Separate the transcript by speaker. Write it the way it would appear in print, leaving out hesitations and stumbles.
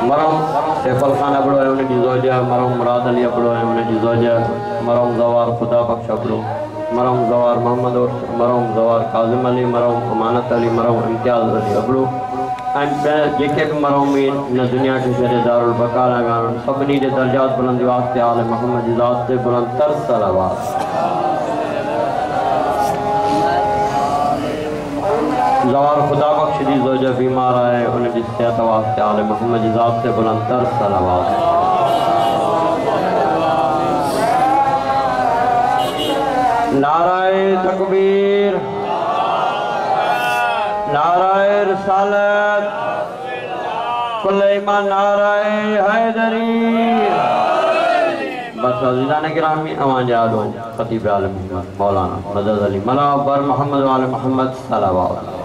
Speaker 1: مرحوم سیفل خان ابڑو ہے انہیں کی زوجہ، مرحوم مراد علی ابڑو ہے انہیں کی زوجہ، مرحوم زوار خدا بخش ابڑو، مرحوم زوار محمد اور مرحوم زوار قاظم علی، مرحوم امانت علی، مرحوم امتیاز علی ابڑو جیکے بھی مرحومین نہ دنیا کے شہر دار البقا لگان سبنی دے درجات بلندی واسطے آل محمد ذات سے بلند تر صلوات زوار خدا بخش دی زوجہ بیمار آئے انہیں جس صحت واسطے آل محمد ذات سے بلند تر صلوات نعرہ تکبیر، نعرہ رسالت، کل ایمان نعرہ حیدری۔ بس عزیزان گرامی امان جادو خطیب عالم مولانا مدد علی ملا بر محمد و آل محمد صلوات۔